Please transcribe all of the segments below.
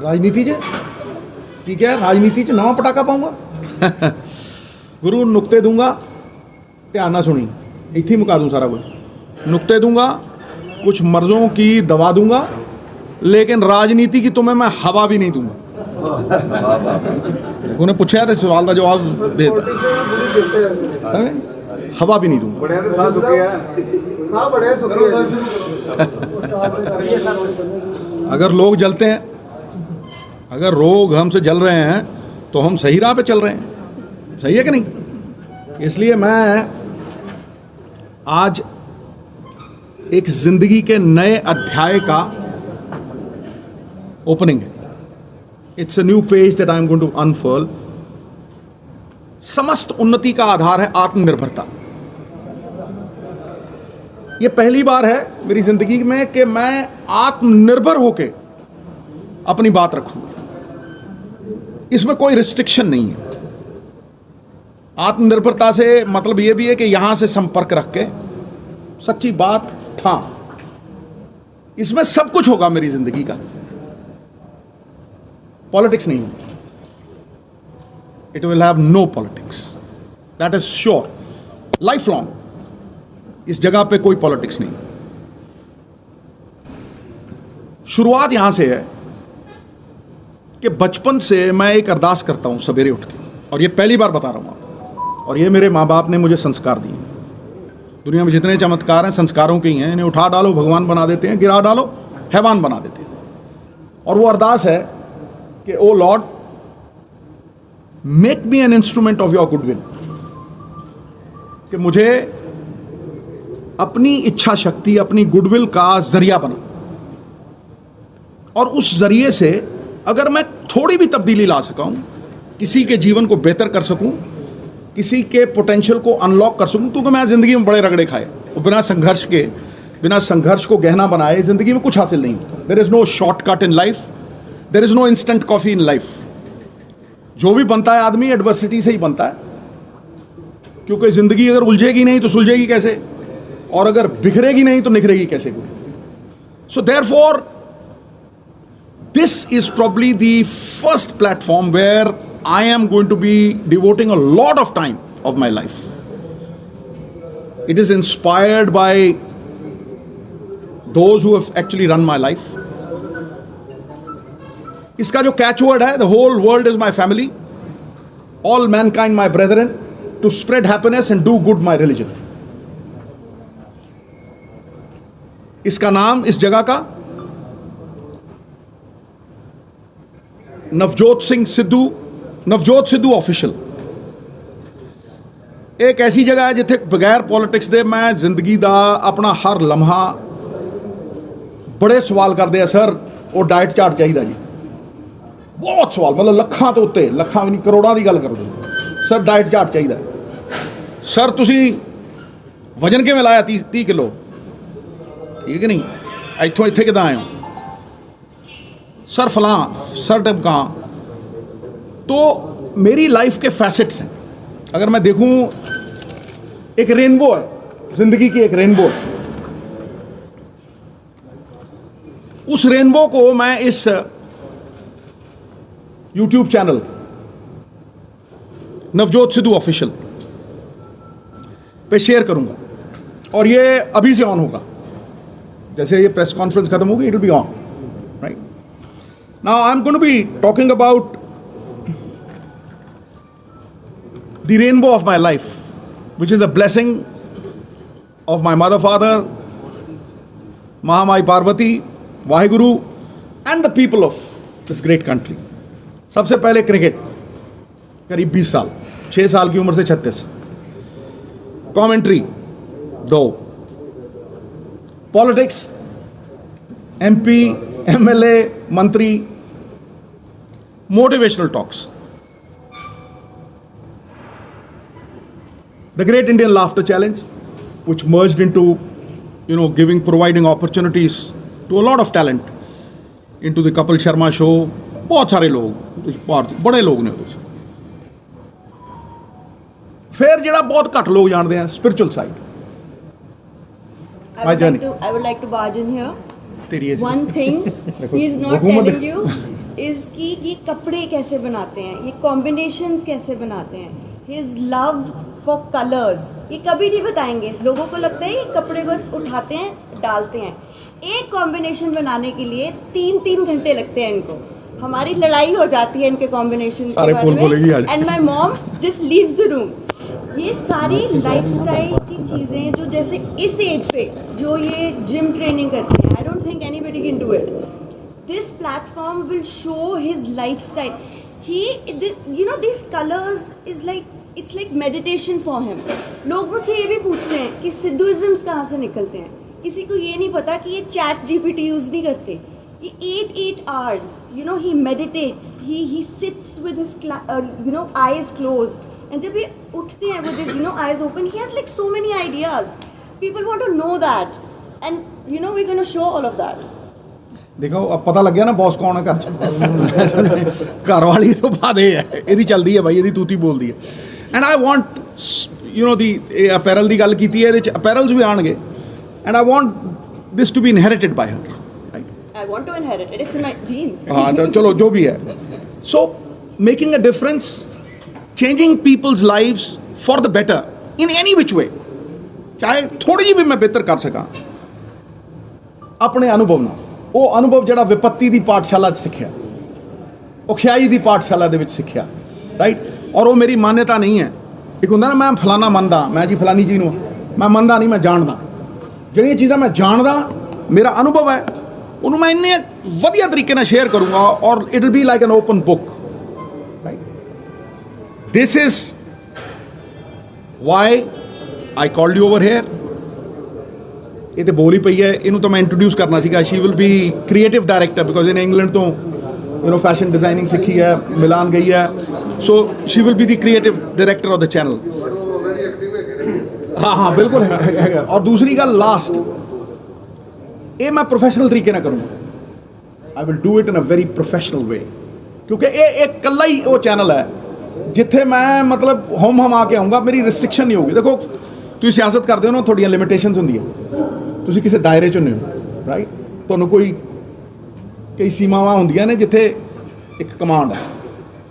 ਰਾਜਨੀਤੀ 'ਚ ਕੀ ਕਿਹਾ? ਰਾਜਨੀਤੀ 'ਚ ਨਵਾਂ ਪਟਾਕਾ ਪਾਉਂਗਾ। ਗੁਰੂ ਨੁਕਤੇ ਦੂੰਗਾ, ध्यान ना सुनी, इत्थे ही मुका दूँ सारा कुछ। नुक्ते दूंगा, कुछ मर्जों की दवा दूंगा, लेकिन राजनीति की तुम्हें मैं हवा भी नहीं दूंगा। उन्हें पूछा तो सवाल का जवाब देता, हवा भी नहीं दूंगा। अगर लोग जलते हैं, अगर लोग हमसे जल रहे हैं तो हम सही राह पे चल रहे हैं, सही है कि नहीं? इसलिए मैं आज एक जिंदगी के नए अध्याय का ओपनिंग है। It's a new page that I am going to unfurl. समस्त उन्नति का आधार है आत्मनिर्भरता। यह पहली बार है मेरी जिंदगी में कि मैं आत्मनिर्भर होकर अपनी बात रखूंगा। इसमें कोई रिस्ट्रिक्शन नहीं है। आत्मनिर्भरता से मतलब यह भी है कि यहां से संपर्क रख के सच्ची बात ठां, इसमें सब कुछ होगा मेरी जिंदगी का। पॉलिटिक्स नहीं होगी, it will have no politics, that is sure. Life long इस जगह पे कोई पॉलिटिक्स नहीं। शुरुआत यहां से है कि बचपन से मैं एक अरदास करता हूं सवेरे उठ के, और ये पहली बार बता रहा हूं, और ये मेरे माँ बाप ने मुझे संस्कार दिए। दुनिया में जितने चमत्कार हैं संस्कारों के ही हैं। इन्हें उठा डालो भगवान बना देते हैं, गिरा डालो हैवान बना देते हैं। और वो अरदास है कि O lord, make me an instrument of your goodwill, कि मुझे अपनी इच्छा शक्ति, अपनी गुडविल का जरिया बना, और उस जरिए से अगर मैं थोड़ी भी तब्दीली ला सका हूं, किसी के जीवन को बेहतर कर सकूं, किसी के पोटेंशियल को अनलॉक कर सकूं, क्योंकि मैं जिंदगी में बड़े रगड़े खाए और बिना संघर्ष को गहना बनाए जिंदगी में कुछ हासिल नहीं होता। There is no shortcut in life, there is no instant coffee in life. जो भी बनता है आदमी एडवर्सिटी से ही बनता है, क्योंकि जिंदगी अगर उलझेगी नहीं तो सुलझेगी कैसे, और अगर बिखरेगी नहीं तो निखरेगी कैसे। So therefore this is probably the first platform where I am going to be devoting a lot of time of my life. It is inspired by those who have actually run my life. इसका जो catchword है, the whole world is my family, all mankind my brethren, to spread happiness and do good my religion. इसका नाम इस जगह का Navjot Sidhu official. एक ऐसी जगह है जिथे बगैर पॉलिटिक्स दे मैं जिंदगी दा अपना हर लम्हा, बड़े सवाल करते हैं सर वो डाइट चार्ट चाहिए जी, बहुत सवाल, मतलब लखां तो उत्ते, लखां भी नहीं करोड़ां की गल करो सर डाइट चार्ट चाहिए। सर तुसी वजन किवें लाया 30 किलो, ठीक है नहीं, इत्थों इत्थे किदां आए हो सर, फलां सर ढमकां। तो मेरी लाइफ के फैसेट्स हैं। अगर मैं देखूं, एक रेनबो है जिंदगी की, एक रेनबो है। उस रेनबो को मैं इस YouTube channel Navjot Sidhu official पे शेयर करूंगा, और ये अभी से ऑन होगा। जैसे ये प्रेस कॉन्फ्रेंस खत्म होगी, it will be on, right? Now I am going to be talking about the rainbow of my life, which is a blessing of my mother, father, Mahamai Parvati, Vaheguru, and the people of this great country. सबसे पहले cricket, करीब 20 साल, 6 साल की उम्र से 36, commentary 2, politics, MP, MLA, मंत्री, motivational talks, the Great Indian Laughter Challenge, which merged into, providing opportunities to a lot of talent into the Kapil Sharma show. बहुत सारे लोग, बड़े लोग ने उस। फिर जिहड़ा बहुत घट लोग जानते हैं, spiritual side, my journey. I would like to barge in here. तेरी as one thing he is not हुकूमत- telling you is कि ये कपड़े कैसे बनाते हैं, ये combinations कैसे बनाते हैं, his love for colors ये कभी नहीं बताएंगे. लोगों को लगता है ये कपड़े बस उठाते हैं डालते हैं. एक कॉम्बिनेशन बनाने के लिए 3-3 घंटे लगते हैं इनको. हमारी लड़ाई हो जाती है इनके कॉम्बिनेशन के सारे बारे बोल बोलेगी आज. में. And my mom just leaves the room. ये सारी लाइफस्टाइल की चीज़ें जो जैसे इस एज पे जो ये जिम ट्रेनिंग करते हैं, I don't think anybody can do it. This platform will show his lifestyle. He you know this colours is like it's like meditation for him. लोग मुझसे ये भी पूछते हैं कि सिद्धुइज्म्स कहाँ से निकलते हैं. किसी को ये नहीं पता कि ये चैट जीपीटी यूज़ नहीं करते. ये 8 hours, you know, he meditates, he sits with his you know, eyes closed, and जब ये उठते हैं with his, you know, eyes open, he has like so many ideas. People want to know that, and you know, we're going to show all of that. ਦੇਖੋ अब पता लग गया ना बॉस कौन है घर च. घर वाली तो बात ये है, ਇਹਦੀ ਚੱਲਦੀ ਹੈ ਬਾਈ, ਇਹਦੀ ਤੂਤੀ ਬੋਲਦੀ ਹੈ. And I want you know ਦੀ ਅਪੈਰਲ ਦੀ ਗੱਲ ਕੀਤੀ ਹੈ, ਇਹਦੇ ਚ ਅਪੈਰਲਸ ਵੀ ਆਣਗੇ. And I want this to be inherited by her. I want to inherit it. It's in my genes. हाँ तो चलो जो भी है. So making a difference, changing people's lives for the better in any which way. ਚਾਹੇ ਥੋੜੀ ਜਿਹੀ ਵੀ ਮੈਂ ਬਿਹਤਰ ਕਰ ਸਕਾਂ ਆਪਣੇ ਅਨੁਭਵ ਨਾਲ. ਉਹ ਅਨੁਭਵ ਜਿਹੜਾ ਵਿਪੱਤੀ ਦੀ ਪਾਠਸ਼ਾਲਾ 'ਚ ਸਿੱਖਿਆ, ਔਖਿਆਈ ਦੀ ਪਾਠਸ਼ਾਲਾ ਦੇ ਵਿੱਚ ਸਿੱਖਿਆ, ਰਾਈਟ. ਔਰ ਉਹ ਮੇਰੀ ਮਾਨਤਾ ਨਹੀਂ ਹੈ. ਇੱਕ ਹੁੰਦਾ ਨਾ ਮੈਂ ਫਲਾਣਾ ਮੰਨਦਾ, ਮੈਂ ਜੀ ਫਲਾਨੀ ਚੀਜ਼ ਨੂੰ ਮੈਂ ਮੰਨਦਾ ਨਹੀਂ, ਮੈਂ ਜਾਣਦਾ. ਜਿਹੜੀਆਂ ਚੀਜ਼ਾਂ ਮੈਂ ਜਾਣਦਾ, ਮੇਰਾ ਅਨੁਭਵ ਹੈ, ਉਹਨੂੰ ਮੈਂ ਇੰਨੇ ਵਧੀਆ ਤਰੀਕੇ ਨਾਲ ਸ਼ੇਅਰ ਕਰੂੰਗਾ. ਔਰ it will be like an open book, right. This is why I called you over here. ਇਹ ਤੇ ਬੋਲ ਹੀ ਪਈ ਹੈ, ਇਹਨੂੰ ਤਾਂ ਮੈਂ ਇੰਟਰੋਡਿਊਸ ਕਰਨਾ ਸੀਗਾ. She will be creative director because ਇਹਨੇ ਇੰਗਲੈਂਡ ਤੋਂ ਯੂ ਨੋ ਫੈਸ਼ਨ ਡਿਜ਼ਾਈਨਿੰਗ ਸਿੱਖੀ ਹੈ, ਮਿਲਾਨ ਗਈ ਹੈ. ਸੋ she will be the creative director of the channel. ਹਾਂ ਹਾਂ ਬਿਲਕੁਲ ਹੈਗਾ. ਔਰ ਦੂਸਰੀ ਗੱਲ ਲਾਸਟ, ਇਹ ਮੈਂ ਪ੍ਰੋਫੈਸ਼ਨਲ ਤਰੀਕੇ ਨਾਲ ਕਰੂੰਗਾ. I will do it in a very professional way, ਕਿਉਂਕਿ ਇਹ ਇਕੱਲਾ ਹੀ ਉਹ ਚੈਨਲ ਹੈ ਜਿੱਥੇ ਮੈਂ ਮਤਲਬ ਹਮ ਆ ਕੇ ਆਊਂਗਾ. ਮੇਰੀ ਰਿਸਟ੍ਰਿਕਸ਼ਨ ਨਹੀਂ ਹੋਊਗੀ. ਦੇਖੋ ਤੁਸੀਂ ਸਿਆਸਤ ਕਰਦੇ ਹੋ ਨਾ, ਤੁਹਾਡੀਆਂ ਲਿਮਿਟੇਸ਼ਨਸ ਹੁੰਦੀਆਂ. ਤੁਸੀਂ ਕਿਸੇ ਦਾਇਰੇ 'ਚ ਹੁੰਦੇ ਹੋ, ਰਾਈਟ. ਤੁਹਾਨੂੰ ਕਈ ਸੀਮਾਵਾਂ ਹੁੰਦੀਆਂ ਨੇ ਜਿੱਥੇ ਇੱਕ ਕਮਾਂਡ ਹੈ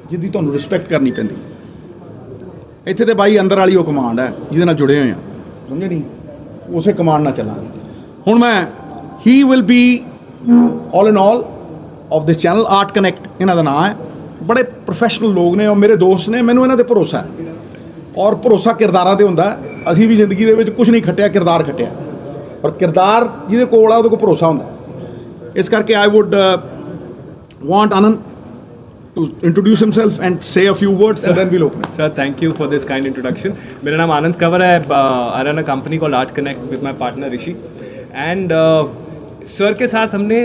ਜਿਹਦੀ ਤੁਹਾਨੂੰ ਰਿਸਪੈਕਟ ਕਰਨੀ ਪੈਂਦੀ. ਇੱਥੇ ਤੇ ਬਾਈ ਅੰਦਰ ਵਾਲੀ ਉਹ ਕਮਾਂਡ ਹੈ ਜਿਹਦੇ ਨਾਲ ਜੁੜੇ ਹੋਏ ਆ, ਸਮਝੇ ਨਹੀਂ. ਉਸੇ ਕਮਾਂਡ ਨਾਲ ਚੱਲਾਂਗੇ. ਹੁਣ ਮੈਂ he will be all in all of this channel. Art Connect ਇਹਨਾਂ ਦਾ ਨਾਮ ਹੈ. ਬੜੇ ਪ੍ਰੋਫੈਸ਼ਨਲ ਲੋਕ ਨੇ ਔਰ ਮੇਰੇ ਦੋਸਤ ਨੇ. ਮੈਨੂੰ ਇਹਨਾਂ ਤੇ ਭਰੋਸਾ ਹੈ, ਔਰ ਭਰੋਸਾ ਕਿਰਦਾਰਾਂ ਤੇ ਹੁੰਦਾ. ਅਸੀਂ ਵੀ ਜ਼ਿੰਦਗੀ ਦੇ ਵਿੱਚ ਕੁਝ ਨਹੀਂ ਖੱਟਿਆ, ਕਿਰਦਾਰ ਖੱਟਿਆ. ਔਰ ਕਿਰਦਾਰ ਜਿਹਦੇ ਕੋਲ ਆ ਉਹਦੇ ਕੋਲ ਭਰੋਸਾ ਹੁੰਦਾ. ਇਸ ਕਰਕੇ ਆਈ wood want Anand to introduce himself and say a few words and then we'll open it. Sir, thank you for this kind introduction. मेरा नाम आनंद कंवर है. I run a company called Art Connect with my partner Rishi. And sir के साथ हमने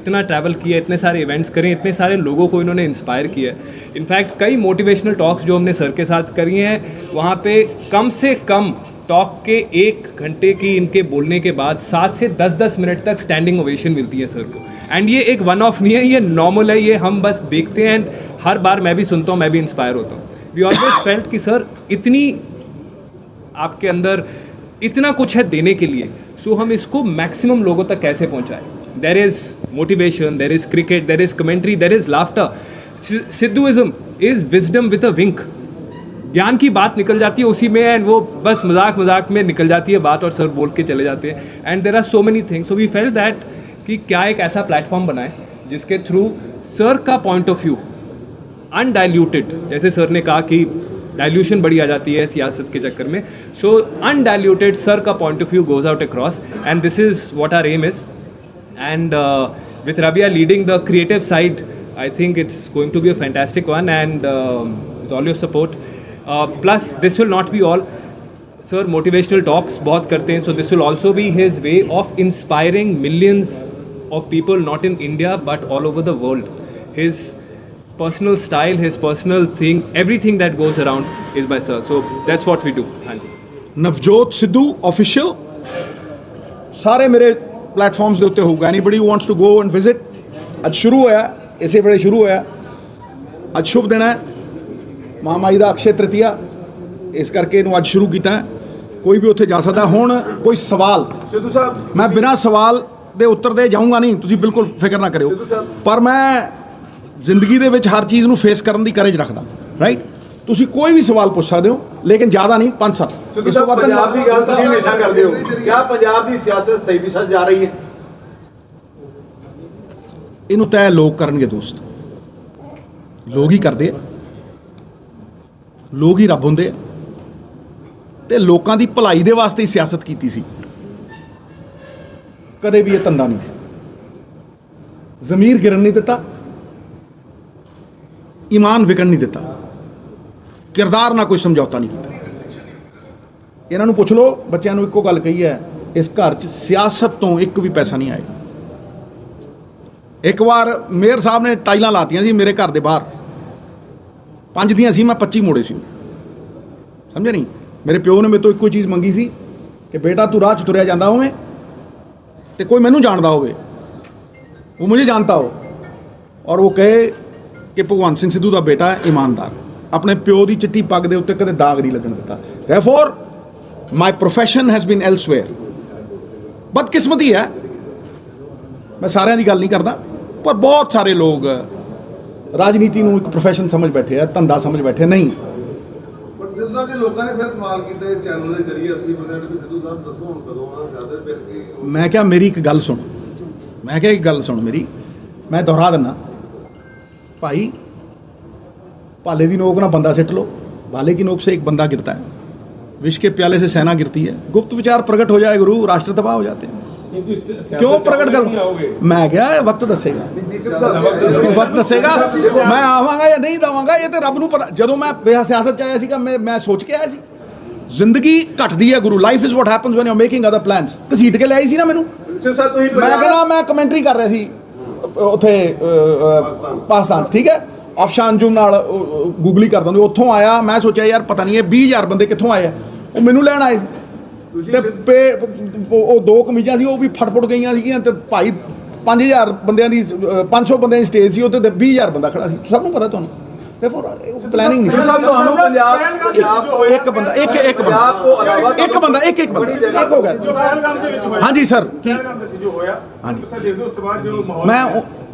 इतना travel किया, इतने सारे इवेंट्स करे, इतने सारे लोगों को इन्होंने इंस्पायर किया है. इनफैक्ट कई मोटिवेशनल टॉक्स जो हमने सर के साथ करी हैं, वहाँ पे कम से कम टॉक के 1 घंटे की इनके बोलने के बाद 7 से 10 मिनट तक स्टैंडिंग ओवेशन मिलती है सर को. एंड ये एक वन ऑफ नहीं है, ये नॉर्मल है. ये हम बस देखते हैं एंड हर बार मैं भी सुनता हूँ, मैं भी इंस्पायर होता हूँ. वी ऑलवेज फेल्ट कि सर इतनी आपके अंदर इतना कुछ है देने के लिए, सो हम इसको मैक्सिमम लोगों तक कैसे पहुँचाएं. There is motivation, there is cricket, there is commentary, there is laughter. Sidhuism is wisdom with a wink. ज्ञान की बात निकल जाती है उसी में, एंड वो बस मजाक में निकल जाती है बात और सर बोल के चले जाते हैं. And there are so many things. So we felt that कि क्या एक ऐसा प्लेटफॉर्म बनाए जिसके थ्रू सर का पॉइंट ऑफ व्यू अनडाइल्यूटेड, जैसे सर ने कहा कि डाइल्यूशन बड़ी आ जाती है सियासत के चक्कर में, सो अनडाइल्यूटेड सर का point of view goes out across. And this is what our aim is. And with Rabia leading the creative side, I think it's going to be a fantastic one. And with all your support, plus this will not be all. Sir motivational talks बहुत करते हैं, so this will also be his way of inspiring millions of people not in India but all over the world. His personal style, his personal thing, everything that goes around is by sir. So that's what we do. Navjot Sidhu official ਸਾਰੇ ਮੇਰੇ platforms ਦੇ ਉੱਤੇ ਹੋਊਗਾ. Anybody who wants to go and visit. ਅੱਜ ਸ਼ੁਰੂ ਹੋਇਆ, ਇਸੇ ਵੇਲੇ ਸ਼ੁਰੂ ਹੋਇਆ. ਅੱਜ ਸ਼ੁਭ ਦਿਨ ਹੈ, ਮਹਾਮਾਈ ਦਾ ਅਕਸ਼ੇ ਤ੍ਰਿਤੀਆ, ਇਸ ਕਰਕੇ ਇਹਨੂੰ ਅੱਜ ਸ਼ੁਰੂ ਕੀਤਾ. ਕੋਈ ਵੀ ਉੱਥੇ ਜਾ ਸਕਦਾ. ਹੁਣ ਕੋਈ ਸਵਾਲ, ਸਿੱਧੂ ਸਾਹਿਬ, ਮੈਂ ਬਿਨਾਂ ਸਵਾਲ ਦੇ ਉੱਤਰ ਦੇ ਜਾਊਂਗਾ ਨਹੀਂ, ਤੁਸੀਂ ਬਿਲਕੁਲ ਫਿਕਰ ਨਾ ਕਰਿਓ, ਪਰ ਮੈਂ ਜ਼ਿੰਦਗੀ ਦੇ ਵਿੱਚ ਹਰ ਚੀਜ਼ ਨੂੰ ਫੇਸ ਕਰਨ ਦੀ ਕਰੇਜ ਰੱਖਦਾ, ਰਾਈਟ। ਤੁਸੀਂ ਕੋਈ ਵੀ ਸਵਾਲ ਪੁੱਛ ਸਕਦੇ ਹੋ, ਲੇਕਿਨ ਜ਼ਿਆਦਾ ਨਹੀਂ, 5-7। ਇਸ ਤੋਂ ਬਾਅਦ ਪੰਜਾਬ ਦੀ ਗੱਲ ਤੁਸੀਂ ਹਮੇਸ਼ਾ ਕਰਦੇ ਹੋ, ਕਿਆ ਪੰਜਾਬ ਦੀ ਸਿਆਸਤ ਸਹੀ ਦਿਸ਼ਾ 'ਚ ਜਾ ਰਹੀ ਹੈ? ਇਹਨੂੰ ਤੈਅ ਲੋਕ ਕਰਨਗੇ ਦੋਸਤ, ਲੋਕ ਹੀ ਕਰਦੇ ਆ, ਲੋਕ ਹੀ ਰੱਬ ਹੁੰਦੇ ਆ, ਤੇ ਲੋਕਾਂ ਦੀ ਭਲਾਈ ਦੇ ਵਾਸਤੇ ਹੀ ਸਿਆਸਤ ਕੀਤੀ ਸੀ, ਕਦੇ ਵੀ ਇਹ ਧੰਦਾ ਨਹੀਂ ਸੀ। ਜ਼ਮੀਰ ਗਿਰਨ ਨਹੀਂ ਦਿੱਤਾ, ਈਮਾਨ ਵਿਕਣ ਨਹੀਂ ਦਿੱਤਾ, ਕਿਰਦਾਰ ਨਾਲ ਕੋਈ ਸਮਝੌਤਾ ਨਹੀਂ ਕੀਤਾ। ਇਹਨਾਂ ਨੂੰ ਪੁੱਛ ਲਓ, ਬੱਚਿਆਂ ਨੂੰ ਇੱਕੋ ਗੱਲ ਕਹੀ ਹੈ, ਇਸ ਘਰ 'ਚ ਸਿਆਸਤ ਤੋਂ ਇੱਕ ਵੀ ਪੈਸਾ ਨਹੀਂ ਆਏਗਾ। ਇੱਕ ਵਾਰ ਮੇਅਰ ਸਾਹਿਬ ਨੇ ਟਾਈਲਾਂ ਲਾਤੀਆਂ ਸੀ ਮੇਰੇ ਘਰ ਦੇ ਬਾਹਰ, 5 ਦੀਆਂ ਸੀ, ਮੈਂ 25 ਮੋੜੇ ਸੀ, ਸਮਝੇ ਨਹੀਂ। ਮੇਰੇ ਪਿਓ ਨੇ ਮੇਰੇ ਤੋਂ ਇੱਕੋ ਚੀਜ਼ ਮੰਗੀ ਸੀ ਕਿ ਬੇਟਾ ਤੂੰ ਰਾਹ 'ਚ ਤੁਰਿਆ ਜਾਂਦਾ ਹੋਵੇਂ ਤੇ ਕੋਈ ਮੈਨੂੰ ਜਾਣਦਾ ਹੋਵੇ, ਉਹ ਮੁਝੇ ਜਾਣता हो, और वो कहे कि भगवंत सिंह सिद्धू ਦਾ ਬੇਟਾ ਹੈ ਈਮਾਨਦਾਰ, ਆਪਣੇ ਪਿਓ ਦੀ ਚਿੱਟੀ ਪੱਗ ਦੇ ਉੱਤੇ ਕਦੇ ਦਾਗ ਨਹੀਂ ਲੱਗਣ ਦਿੱਤਾ। Therefore my profession has been elsewhere। ਬਦਕਿਸਮਤੀ ਹੈ, ਮੈਂ ਸਾਰਿਆਂ ਦੀ ਗੱਲ ਨਹੀਂ ਕਰਦਾ, ਪਰ ਬਹੁਤ ਸਾਰੇ ਲੋਕ ਰਾਜਨੀਤੀ ਨੂੰ ਇੱਕ ਪ੍ਰੋਫੈਸ਼ਨ ਸਮਝ ਬੈਠੇ ਆ, ਧੰਦਾ ਸਮਝ ਬੈਠੇ ਨਹੀਂ। ਪਰ ਸਿੱਧੂ ਸਾਹਿਬ ਜੀ, ਲੋਕਾਂ ਨੇ ਫਿਰ ਸਵਾਲ ਕੀਤਾ ਇਸ ਚੈਨਲ ਦੇ ਜ਼ਰੀਏ 80% ਵੀ ਸਿੱਧੂ ਸਾਹਿਬ ਦੱਸੋ ਹੁਣ ਕਦੋਂ ਆਉਣਾ ਸਿਆਸਤ, ਫਿਰ ਕੀ? ਮੈਂ ਕਿਹਾ ਮੇਰੀ ਇੱਕ ਗੱਲ ਸੁਣ, ਮੈਂ ਕਿਹਾ ਇੱਕ ਗੱਲ ਸੁਣ ਮੇਰੀ, ਮੈਂ ਦੁਹਰਾ ਦਿੰਦਾ ਭਾਈ, भाले की नोक ना बंदा सिट लो, भाले की नोक से एक बंदा गिरता है, विष के प्याले से सेना गिरती है। गुप्त विचार प्रकट हो जाए गुरु, राष्ट्र तबाह हो जाते हैं। क्यों प्रकट कर? मैं क्या वक्त दसेगा, वक्त दसेगा मैं आवांगा या नहीं आवांगा, ये तो रब नूं पता। जदों मैं सियासत च आया सीगा, मैं सोच के आया सी, जिंदगी घटदी है गुरु, life is what happens when you are making other plans. घसीट के ले आई सी ना मैनू, मैं कहना मैं कमेंटरी कर रहा सी उत्थे पाकिस्तान, ठीक है, ऑप्शन अंजुम नाल गूगली कर दिंदे, उत्थों आया, मैं सोचा यार पता नहीं है 20,000 बंदे कित्थों आए, वो मैनू लैण आए ते वो 2 कमीजां सी, वो भी फटफुट गईयां सीगियां, ते भाई 5,000 बंदियां दी 500 बंदियां दी स्टेज सी, उत्ते 20,000 बंदा खड़ा सी, सब नूं पता तुहानूं। ते फिर प्लानिंग नहीं सी। एक बंदा एक बंदा एक हो गया। हाँ जी सर, हाँ जी,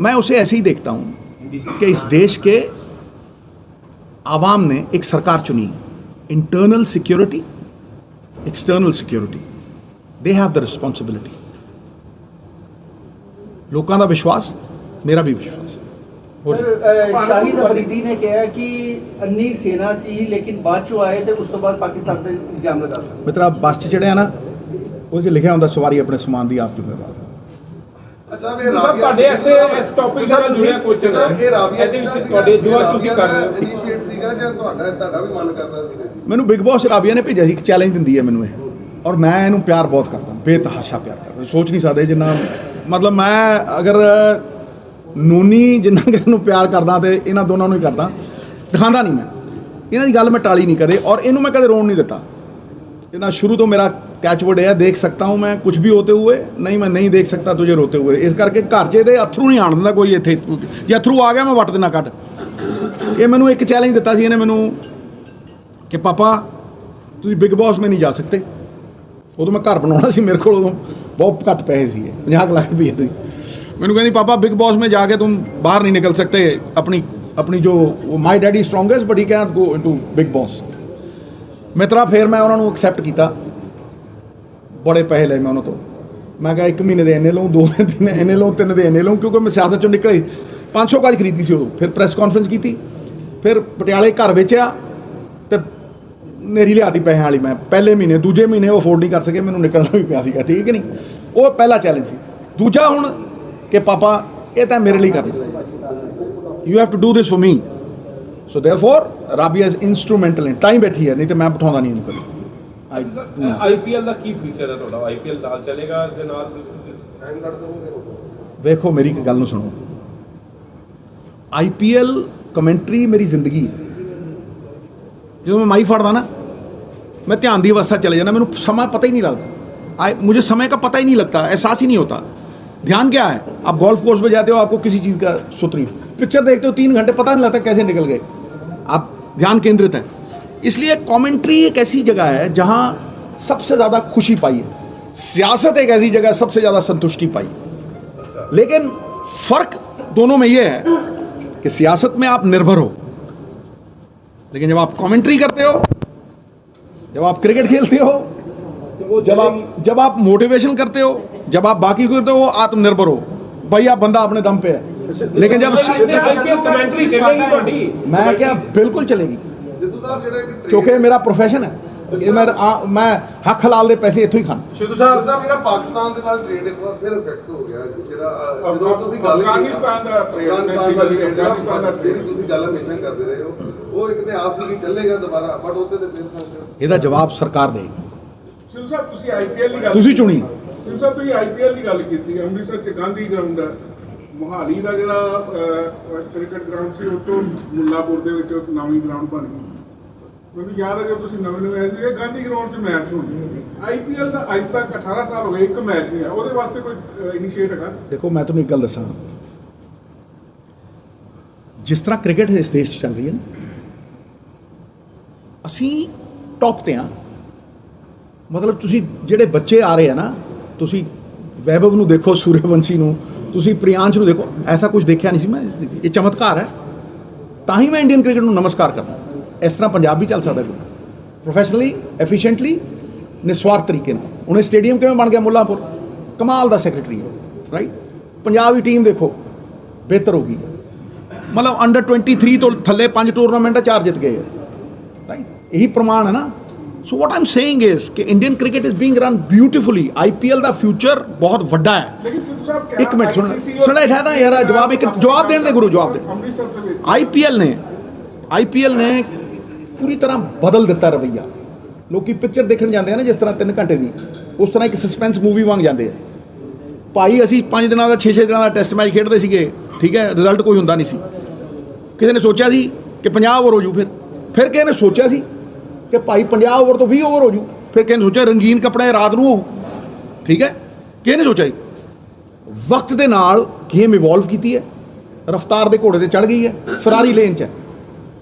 मैं उसे ऐसे ही देखता हूँ कि इस देश के आवाम ने एक सरकार चुनी, internal security, external security, they have the responsibility. लोगों का विश्वास, मेरा भी विश्वास। सर शाहिद अफरीदी ने कहा कि अन्नी सेना सी, लेकिन बाद चो आए थे, उस तो बाद पाकिस्तान ते इल्जाम लगा। मित्रा बस च चढ़िया ना, वो लिखा होंगे सवारी अपने समान की आप जिम्मेवार। ਅੱਛਾ ਵੀ ਤੁਹਾਡੇ ਐਸੇ ਇਸ ਟੌਪਿਕ ਨਾਲ ਜੁੜਿਆ ਕੁਝ ਇਹ ਰਾਬੀਆ ਇਹਦੇ ਵਿੱਚ ਤੁਹਾਡੇ ਜੋ ਤੁਸੀਂ ਕਰ ਰਹੇ ਹੋ ਇਨੀਸ਼ੀਏਟ ਸੀਗਾ ਜਾਂ ਤੁਹਾਡਾ ਵੀ ਮਨ ਕਰਦਾ ਸੀ? ਮੈਨੂੰ ਬਿਗ ਬੌਸ ਰਾਬੀਆ ਨੇ ਭੇਜਿਆ ਸੀ, ਇੱਕ ਚੈਲੰਜ ਦਿੰਦੀ ਹੈ ਮੈਨੂੰ ਇਹ, ਔਰ ਮੈਂ ਇਹਨੂੰ ਪਿਆਰ ਬਹੁਤ ਕਰਦਾ, ਬੇਤਹਾਸ਼ਾ ਪਿਆਰ ਕਰਦਾ, ਸੋਚ ਨਹੀਂ ਸਕਦੇ ਜਿੰਨਾ, ਮਤਲਬ ਮੈਂ ਅਗਰ ਨੂਨੀ ਜਿੰਨਾ ਕਿ ਇਹਨੂੰ ਪਿਆਰ ਕਰਦਾ ਤੇ ਇਹਨਾਂ ਦੋਨਾਂ ਨੂੰ ਹੀ ਕਰਦਾ, ਦਿਖਾਉਂਦਾ ਨਹੀਂ ਮੈਂ, ਇਹਨਾਂ ਦੀ ਗੱਲ ਮੈਂ ਟਾਲੀ ਨਹੀਂ ਕਦੇ, ਔਰ ਇਹਨੂੰ ਮੈਂ ਕਦੇ ਰੋਣ ਨਹੀਂ ਦਿੱਤਾ। इतना शुरू तो मेरा कैचवर्ड है, देख सकता हूँ मैं कुछ भी होते हुए, नहीं मैं नहीं देख सकता तुझे रोते हुए। इस करके घर च ਇਹਦੇ अथरू नहीं आण दिंदा कोई, ਇੱਥੇ ਜੇ अथरू आ गया मैं ਵੱਟ ਦੇਣਾ ਕੱਢ। ਇਹ ਮੈਨੂੰ ਇੱਕ ਚੈਲੰਜ ਦਿੱਤਾ ਸੀ ਇਹਨੇ ਮੈਨੂੰ ਕਿ ਪਾਪਾ ਤੁਸੀਂ ਬਿਗ ਬੌਸ में नहीं जा सकते। ਉਦੋਂ ਮੈਂ ਘਰ ਬਣਾਉਣਾ ਸੀ, ਮੇਰੇ ਕੋਲ ਉਦੋਂ ਬਹੁਤ ਘੱਟ ਪੈਸੇ ਸੀ, 50 ਲੱਖ ਰੁਪਏ ਸੀ। ਮੈਨੂੰ ਕਹਿੰਦੀ ਪਾਪਾ बिग बॉस में जाके तुम बाहर नहीं निकल सकते, अपनी जो my daddy strongest but he can go into Bigg Boss. मित्रा फिर मैं उन्होंने एक्सैप्ट किया, बड़े पैसे ले मैं उन्होंने तो, मैं कहा 1 महीने के इन्ने लूँ, 2 दिन इन्ने लूँ, 3 दिन इन्ने लूँ, क्योंकि मैं सियासत चों निकली 500 गज खरीदी सी उदों। फिर प्रैस कॉन्फ्रेंस की, फिर पटियाले घर बेचिया तो नेरी लियाती पैसे वाली, मैं पहले महीने दूजे महीने वो अफोर्ड नहीं कर सके, मैंने निकलना भी पिया सीगा, ठीक है नहीं, वो पहला चैलेंज सी। दूजा हुण कि पापा ये तो मेरे लिए करना, you have to do this for me, so therefore Rabia is instrumental in time बैठी है, नहीं तो मैं बिठाਉਂਦਾ ਨਹੀਂ ਇਹਨੂੰ ਕਦੇ। ਆਈਪੀਐਲ ਦਾ ਕੀ ਫਿਊਚਰ ਹੈ ਤੁਹਾਡਾ? ਆਈਪੀਐਲ ਨਾਲ ਚੱਲੇਗਾ ਦੇ ਨਾਲ ਟਾਈਮ ਕੱਢ ਸਕੋਗੇ? ਵੇਖੋ ਮੇਰੀ ਇੱਕ ਗੱਲ ਨੂੰ ਸੁਣੋ, ਆਈਪੀਐਲ ਕਮੈਂਟਰੀ ਮੇਰੀ ਜ਼ਿੰਦਗੀ ਹੈ। ਜਦੋਂ मैं माई फड़दा ना, मैं ध्यान की अवस्था चले जाना, मैंने समय पता ही नहीं लगता, मुझे समय का पता ही नहीं लगता, एहसास ही नहीं होता। ध्यान क्या है, आप गोल्फ कोर्स पे जाते हो, आपको किसी चीज़ का सुतरी, पिक्चर देखते हो 3 घंटे पता नहीं लगता कैसे निकल गए, आप ध्यान केंद्रित है। इसलिए कमेंट्री एक ऐसी जगह है जहाँ सबसे ज़्यादा खुशी पाई है, सियासत एक ऐसी जगह सबसे ज़्यादा संतुष्टि पाई। लेकिन फर्क दोनों में ये है कि सियासत में आप निर्भर हो, लेकिन जब आप कमेंट्री करते हो, जब आप क्रिकेट खेलते हो, जब आप मोटिवेशन करते हो, जब आप बाकी को करते हो, आत्मनिर्भर हो भाई, आप बंदा अपने दम पे है। लेकिन जब कमेंट्री चलेगी ਤੁਹਾਡੀ मैं क्या बिल्कुल चलेगी, ਸਿੱਧੂ ਸਾਹਿਬ ਜਿਹੜਾ ਇੱਕ क्योंकि मेरा प्रोफेशन है, ये मैं हक हलाल ਦੇ ਪੈਸੇ ਇੱਥੋਂ ਹੀ ਖਾਣਾ। ਸਿੱਧੂ ਸਾਹਿਬ ਜਿਹੜਾ ਪਾਕਿਸਤਾਨ ਦੇ ਨਾਲ ਟ੍ਰੇਡ ਇੱਕ ਵਾਰ ਫਿਰ ਇਫੈਕਟ ਹੋ ਗਿਆ, ਜਿਹੜਾ ਜਦੋਂ ਤੁਸੀਂ ਗੱਲ ਕੀਤੀ ਅਫਗਾਨਿਸਤਾਨ ਦਾ trade, ਅਫਗਾਨਿਸਤਾਨ ਦਾ ਜਿਹੜੀ ਤੁਸੀਂ ਗੱਲ ਹਮੇਸ਼ਾ ਕਰਦੇ ਰਹੇ ਹੋ, ਉਹ ਇੱਕ ਇਤਿਹਾਸ ਸੀ ਕਿ ਚੱਲੇਗਾ ਦੁਬਾਰਾ, ਬਟ ਉੱਤੇ ਤੇ ਫਿਰ ਸਕਦੇ ਇਹਦਾ ਜਵਾਬ ਸਰਕਾਰ ਦੇਗੀ। ਸਿੱਧੂ ਸਾਹਿਬ ਤੁਸੀਂ ਆਈਪੀਐਲ ਦੀ ਗੱਲ ਤੁਸੀਂ ਚੁਣੀ। ਸਿੱਧੂ ਸਾਹਿਬ ਤੁਸੀਂ ਆਈਪੀਐਲ ਦੀ ਗੱਲ ਕੀਤੀ ਹੈ, ਅੰਮ੍ਰਿਤਸਰ ਚ ਗਾਂਧੀ ਗਰਾਊਂਡ ਹੈ, ਮੋਹਾਲੀ ਦਾ ਜਿਹੜਾ ਕ੍ਰਿਕਟ ਗਰਾਊਂਡ ਸੀ, ਉਹ ਤੋਂ ਮੁੱਲਾਪੁਰ ਦੇ ਵਿੱਚ ਨਵੀਂ ਗਰਾਊਂਡ ਬਣ ਗਈ। ਮੈਨੂੰ ਯਾਦ ਹੈ ਜਦੋਂ ਤੁਸੀਂ ਨਵੇਂ ਆਏ ਸੀ, ਗਾਂਧੀ ਗਰਾਊਂਡ 'ਚ ਮੈਚ ਹੁੰਦੇ। ਆਈਪੀਐਲ ਦਾ ਅੱਜ ਤੱਕ 18 ਸਾਲ ਹੋ ਗਏ, ਇੱਕ ਮੈਚ ਨਹੀਂ ਆ, ਉਹਦੇ ਵਾਸਤੇ ਕੋਈ ਇਨੀਸ਼ੀਏਟ ਹੈਗਾ? ਦੇਖੋ ਮੈਂ ਤੁਹਾਨੂੰ ਇੱਕ ਗੱਲ ਦੱਸਾਂ, ਜਿਸ ਤਰ੍ਹਾਂ ਕ੍ਰਿਕਟ ਇਸ ਦੇਸ਼ 'ਚ ਚੱਲ ਰਹੀ ਹੈ ਨਾ, ਅਸੀਂ ਟੌਪ ਤੇ ਆ। ਮਤਲਬ ਤੁਸੀਂ ਜਿਹੜੇ ਬੱਚੇ ਆ ਰਹੇ ਆ ਨਾ, ਤੁਸੀਂ ਵੈਭਵ ਨੂੰ ਦੇਖੋ, ਸੂਰਯਵੰਸ਼ੀ ਨੂੰ, ਤੁਸੀਂ ਪ੍ਰਿयांश ਨੂੰ ਦੇਖੋ, ਐਸਾ ਕੁਝ ਦੇਖਿਆ ਨਹੀਂ ਸੀ ਮੈਂ। ਇਹ ਚਮਤਕਾਰ ਹੈ, ਤਾਂ ਹੀ ਮੈਂ ਇੰਡੀਅਨ ਕ੍ਰਿਕਟ ਨੂੰ ਨਮਸਕਾਰ ਕਰਦਾ। ਇਸ ਤਰ੍ਹਾਂ ਪੰਜਾਬ ਵੀ ਚੱਲ ਸਕਦਾ ਪ੍ਰੋਫੈਸ਼ਨਲੀ, ਐਫੀਸ਼ੀਐਂਟਲੀ, ਨਿਸਵਾਰਥ ਤਰੀਕੇ ਨਾਲ। ਹੁਣ ਇਹ ਸਟੇਡੀਅਮ ਕਿਵੇਂ ਬਣ ਗਿਆ ਮੁੱਲਾਂਪੁਰ, ਕਮਾਲ ਦਾ ਸੈਕਟਰੀ ਹੈ, ਰਾਈਟ। ਪੰਜਾਬ ਦੀ ਟੀਮ ਦੇਖੋ ਬਿਹਤਰ ਹੋ ਗਈ, ਮਤਲਬ ਅੰਡਰ 23 ਤੋਂ ਥੱਲੇ 5 ਟੂਰਨਾਮੈਂਟ 4 ਜਿੱਤ ਗਏ, ਰਾਈਟ। ਇਹੀ ਪ੍ਰਮਾਣ ਹੈ ਨਾ। ਸੋ ਵਾਟ ਆਮ ਸੇਇੰਗ ਇਜ਼ ਕਿ Indian cricket is being run beautifully. IPL the future ਬਹੁਤ ਵੱਡਾ ਹੈ। ਲੇਕਿਨ ਸਿੱਧੂ ਸਾਹਿਬ ਇੱਕ ਮਿੰਟ ਸੁਣਾ ਠਹਿਰਾ ਯਾਰ, ਜਵਾਬ ਦੇਣ ਦੇ ਗੁਰੂ, ਜਵਾਬ ਦੇ। ਅੰਮ੍ਰਿਤਸਰ ਦੇ ਵਿੱਚ ਆਈਪੀਐਲ ਨੇ ਪੂਰੀ ਤਰ੍ਹਾਂ ਬਦਲ ਦਿੱਤਾ ਰਵੱਈਆ। ਲੋਕੀ ਪਿਕਚਰ ਦੇਖਣ ਜਾਂਦੇ ਆ ਨਾ, ਜਿਸ ਤਰ੍ਹਾਂ 3 ਘੰਟੇ ਦੀ, ਉਸ ਤਰ੍ਹਾਂ ਇੱਕ ਸਸਪੈਂਸ ਮੂਵੀ ਵਾਂਗ ਜਾਂਦੇ ਆ। ਭਾਈ ਅਸੀਂ 5 ਦਿਨਾਂ ਦਾ 6 ਦਿਨਾਂ ਦਾ ਟੈਸਟ ਮੈਚ ਖੇਡਦੇ ਸੀਗੇ, ਠੀਕ ਹੈ, ਰਿਜ਼ਲਟ ਕੋਈ ਹੁੰਦਾ ਨਹੀਂ ਸੀ। ਕਿਸੇ ਨੇ ਸੋਚਿਆ ਸੀ ਕਿ 50 ਓਵਰ ਹੋ ਜੂ, ਫਿਰ ਕਿਸੇ ਨੇ ਸੋਚਿਆ ਸੀ ਕਿ ਭਾਈ 50 ਓਵਰ ਤੋਂ 20 ਓਵਰ ਹੋ ਜੂ, ਫਿਰ ਕਿਸੇ ਨੇ ਸੋਚਿਆ ਰੰਗੀਨ ਕੱਪੜੇ ਰਾਤ ਨੂੰ ਹੋਊ, ਠੀਕ ਹੈ। ਕਿਸੇ ਨੇ ਸੋਚਿਆ ਜੀ ਵਕਤ ਦੇ ਨਾਲ ਗੇਮ ਇਵੋਲਵ ਕੀਤੀ ਹੈ, ਰਫਤਾਰ ਦੇ ਘੋੜੇ ਤੇ ਚੜ ਗਈ ਹੈ, ਫਰਾਰੀ ਲੇਨ 'ਚ ਹੈ।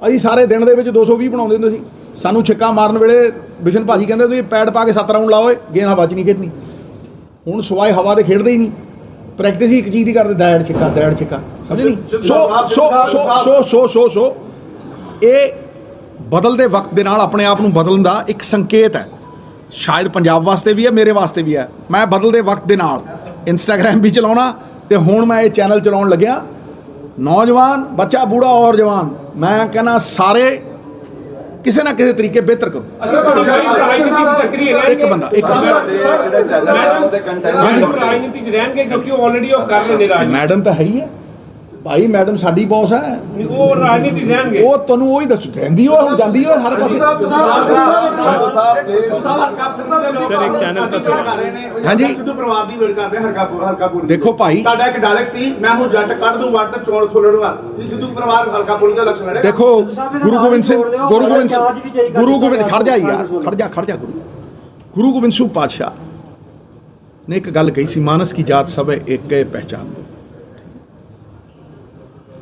ਅਸੀਂ ਸਾਰੇ ਦਿਨ ਦੇ ਵਿੱਚ 220 ਬਣਾਉਂਦੇ ਹੁੰਦੇ ਸੀ। ਸਾਨੂੰ ਛਿੱਕਾ ਮਾਰਨ ਵੇਲੇ ਬਿਸ਼ਨ ਭਾਜੀ ਕਹਿੰਦੇ ਤੁਸੀਂ ਪੈਡ ਪਾ ਕੇ 7 ਰਾਊਂਡ ਲਾਓ, ਗੇਂਦ ਹਵਾ 'ਚ ਨਹੀਂ ਖੇਡਣੀ। ਹੁਣ ਸਵਾਏ ਹਵਾ ਦੇ ਖੇਡਦੇ ਹੀ ਨਹੀਂ, ਪ੍ਰੈਕਟਿਸ ਹੀ ਇੱਕ ਚੀਜ਼ ਦੀ ਕਰਦੇ, ਦੈੜ ਛਿੱਕਾ, ਸਮਝ ਨਹੀਂ। ਸੋ ਇਹ ਬਦਲਦੇ ਵਕਤ ਦੇ ਨਾਲ ਆਪਣੇ ਆਪ ਨੂੰ ਬਦਲਣ ਦਾ ਇੱਕ ਸੰਕੇਤ ਹੈ। ਸ਼ਾਇਦ ਪੰਜਾਬ ਵਾਸਤੇ ਵੀ ਹੈ, ਮੇਰੇ ਵਾਸਤੇ ਵੀ ਹੈ। ਮੈਂ ਬਦਲਦੇ ਵਕਤ ਦੇ ਨਾਲ ਇੰਸਟਾਗ੍ਰਾਮ ਵੀ ਚਲਾਉਣਾ, ਤੇ ਹੁਣ ਮੈਂ ਇਹ ਚੈਨਲ ਚਲਾਉਣ ਲੱਗਿਆ। ਨੌਜਵਾਨ, ਬੱਚਾ, ਬੂੜਾ ਔਰ ਜਵਾਨ, ਮੈਂ ਕਹਿੰਦਾ ਸਾਰੇ ਕਿਸੇ ਨਾ ਕਿਸੇ ਤਰੀਕੇ ਬਿਹਤਰ ਕਰੋ। ਇੱਕ ਬੰਦਾ ਰਾਜਨੀਤੀ 'ਚ ਰਹਿਣਗੇ, ਕਿਉਂਕਿ ਉਹ ਆਲਰੇਡੀ ਉਹ ਕਰ ਰਹੇ ਨੇ ਰਾਜਨੀਤੀ। ਮੈਡਮ ਤਾਂ ਹੈ ਹੀ ਹੈ ਭਾਈ, ਮੈਡਮ ਸਾਡੀ ਬੌਸ ਹੈ, ਉਹ ਰਾਜਨੀਤੀ ਰਹਿਣਗੇ। ਉਹ ਤੁਹਾਨੂੰ ਉਹੀ ਦੱਸੂ, ਰਹਿੰਦੀ ਉਹ ਹੁਣ ਜਾਂਦੀ ਉਹ ਹਰ ਪਾਸੇ। ਸਰ ਇੱਕ ਚੈਨਲ ਤਾਂ ਹਾਂਜੀ ਸਿੱਧੂ ਪਰਿਵਾਰ ਦੀ ਵੇਟ ਕਰਦੇ ਹਲਕਾਪੁਰ ਦੇਖੋ ਭਾਈ, ਸਾਡਾ ਇੱਕ ਡਾਇਲੌਗ ਸੀ, ਮੈਂ ਹੁਣ ਜੱਟ ਕੱਢ ਦੂੰ ਵੱਟ ਚੌਲ ਥੋਲੜਵਾ। ਇਹ ਸਿੱਧੂ ਪਰਿਵਾਰ ਹਲਕਾਪੁਰ ਦਾ ਇਲੈਕਸ਼ਨ ਲੜੇਗਾ। ਦੇਖੋ ਗੁਰੂ ਗੋਬਿੰਦ ਸਿੰਘ ਖੜ ਜਾ ਯਾਰ, ਖੜ ਜਾ ਗੁਰੂ ਗੋਬਿੰਦ ਸਿੰਘ ਪਾਤਸ਼ਾਹ ਨੇ ਇੱਕ ਗੱਲ ਕਹੀ ਸੀ, ਮਾਨਸ ਕੀ ਜਾਤ ਸਭ ਹੈ ਇੱਕ ਹੈ ਪਹਿਚਾਨ।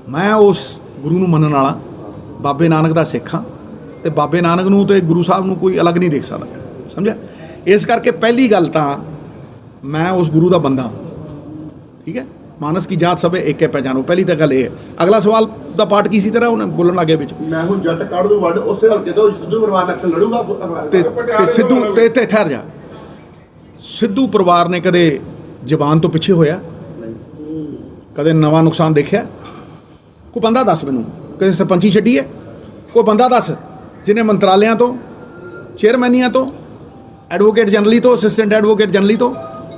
ਮੈਂ ਉਸ ਗੁਰੂ ਨੂੰ ਮੰਨਣ ਵਾਲਾ, ਬਾਬੇ ਨਾਨਕ ਦਾ ਸਿੱਖ ਹਾਂ, ਤੇ ਬਾਬੇ ਨਾਨਕ ਨੂੰ ਤੇ ਗੁਰੂ ਸਾਹਿਬ ਨੂੰ ਕੋਈ ਅਲੱਗ ਨਹੀਂ ਦੇਖ ਸਕਦਾ, ਸਮਝਿਆ। ਇਸ ਕਰਕੇ ਪਹਿਲੀ ਗੱਲ ਤਾਂ ਮੈਂ ਉਸ ਗੁਰੂ ਦਾ ਬੰਦਾ, ਠੀਕ ਹੈ। ਮਾਨਸ ਕੀ ਜਾਤ ਸਭ ਇੱਕ ਹੈ ਪਹਿਚਾਨੋ, ਪਹਿਲੀ ਤਾਂ ਗੱਲ ਇਹ ਹੈ। ਅਗਲਾ ਸਵਾਲ ਦਾ ਪਾਰਟ ਕੀ ਸੀ ਤੇਰਾ, ਉਹਨੇ ਬੋਲਣ ਲੱਗੇ ਵਿੱਚ, ਮੈਂ ਹੁਣ ਜੱਟ ਕੱਢ ਦੂੰ ਵੱਟ, ਉਸੇ ਹਲਕੇ ਤੋਂ ਸਿੱਧੂ ਪਰਿਵਾਰ ਇਲੈਕਸ਼ਨ ਲੜੂਗਾ। ਤੇ ਸਿੱਧੂ ਤੇ ਠਹਿਰ ਜਾ, ਸਿੱਧੂ ਪਰਿਵਾਰ ਨੇ ਕਦੇ ਜ਼ਬਾਨ ਤੋਂ ਪਿੱਛੇ ਹੋਇਆ, ਕਦੇ ਨਵਾਂ ਨੁਕਸਾਨ ਦੇਖਿਆ? ਕੋਈ ਬੰਦਾ ਦੱਸ ਮੈਨੂੰ, ਕਿਸੇ ਸਰਪੰਚੀ ਛੱਡੀ ਹੈ? ਕੋਈ ਬੰਦਾ ਦੱਸ ਜਿਹਨੇ ਮੰਤਰਾਲਿਆਂ ਤੋਂ, ਚੇਅਰਮੈਨੀਆਂ ਤੋਂ, ਐਡਵੋਕੇਟ ਜਨਰਲੀ ਤੋਂ, ਅਸਿਸਟੈਂਟ ਐਡਵੋਕੇਟ ਜਨਰਲੀ ਤੋਂ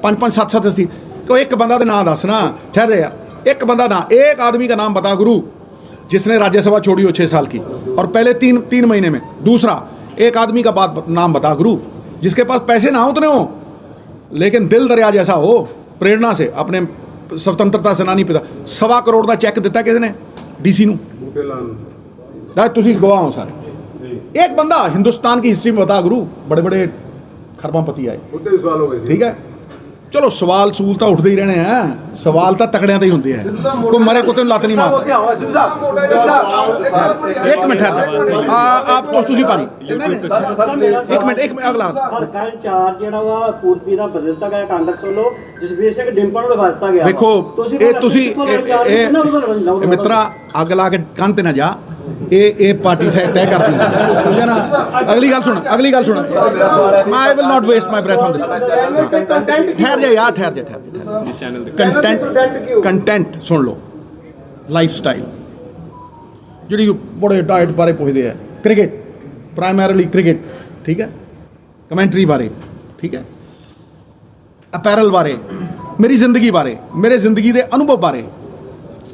5-5 7-7 ਸੀ। कोई एक बंदा नाम दसना, ठहरे यार, एक बंदा ना, एक आदमी का नाम बता गुरु जिसने राज्यसभा छोड़ी हो 6 साल की और पहले तीन महीने में। दूसरा, एक आदमी का नाम बता गुरु जिसके पास पैसे ना उतने हो लेकिन दिल दरिया जैसा हो, प्रेरणा से अपने स्वतंत्रता सेनानी पिता 1.25 करोड़ का चैक दिता किसने? डीसी नूं। तुसीं गवाह हो सारे। एक बंदा हिंदुस्तान की हिस्ट्री में बता गुरु, बड़े बड़े खरबापति आए, ਉੱਤੇ ਵੀ ਸਵਾਲ ਹੋ ਗਏ ठीक है। ਚਲੋ ਸਵਾਲ ਸੂਲ ਤਾਂ ਉੱਠਦੇ ਹੀ ਰਹਿਣੇ ਆ, ਸਵਾਲ ਤਾਂ ਤਕੜਿਆਂ ਤੇ ਹੀ ਹੁੰਦੇ ਆ, ਕੋਈ ਮਰੇ ਕੁੱਤੇ ਨੂੰ ਲੱਤ ਨਹੀਂ ਮਾਰਦਾ। ਇੱਕ ਮਿੰਟ ਹੈ ਆਪ ਤੁਸੀਂ ਪਾਣੀ ਇੱਕ ਮਿੰਟ ਅਗਲਾ ਹਲਕਾ ਇੰਚਾਰਜ ਜਿਹੜਾ ਵਾ ਪੂਰਬੀ ਦਾ ਬਦਲ ਦਿੱਤਾ ਗਿਆ ਕਾਂਗਰਸ ਵੱਲੋਂ, ਜਸਵੀਰ ਸਿੰਘ ਡਿੰਪਲ ਨੂੰ ਲਗਾ ਦਿੱਤਾ ਗਿਆ। ਵੇਖੋ ਇਹ ਮਿੱਤਰਾ ਅੱਗ ਲਾ ਕੇ ਕੰਨ ਤੇ ਨਾ ਜਾ, ਇਹ ਪਾਰਟੀ ਸਾਹਿਬ ਤੈਅ ਕਰ ਦਿੰਦੀ, ਸਮਝਿਆ ਨਾ। ਅਗਲੀ ਗੱਲ ਸੁਣ I will not waste my breath on this. ਠਹਿਰ ਜਾ ਯਾਰ, ਠਹਿਰ ਜਾ ਚੈਨਲ ਦੇ ਕੰਟੈਂਟ ਸੁਣ ਲਓ। ਲਾਈਫ ਸਟਾਈਲ ਜਿਹੜੀ ਬੜੇ ਡਾਇਟ ਬਾਰੇ ਪੁੱਛਦੇ ਆ, ਕ੍ਰਿਕਟ ਪ੍ਰਾਇਮਰੀਲੀ ਕ੍ਰਿਕਟ, ਠੀਕ ਹੈ, ਕਮੈਂਟਰੀ ਬਾਰੇ, ਠੀਕ ਹੈ, ਅਪੈਰਲ ਬਾਰੇ, ਮੇਰੀ ਜ਼ਿੰਦਗੀ ਬਾਰੇ, ਮੇਰੇ ਜ਼ਿੰਦਗੀ ਦੇ ਅਨੁਭਵ ਬਾਰੇ,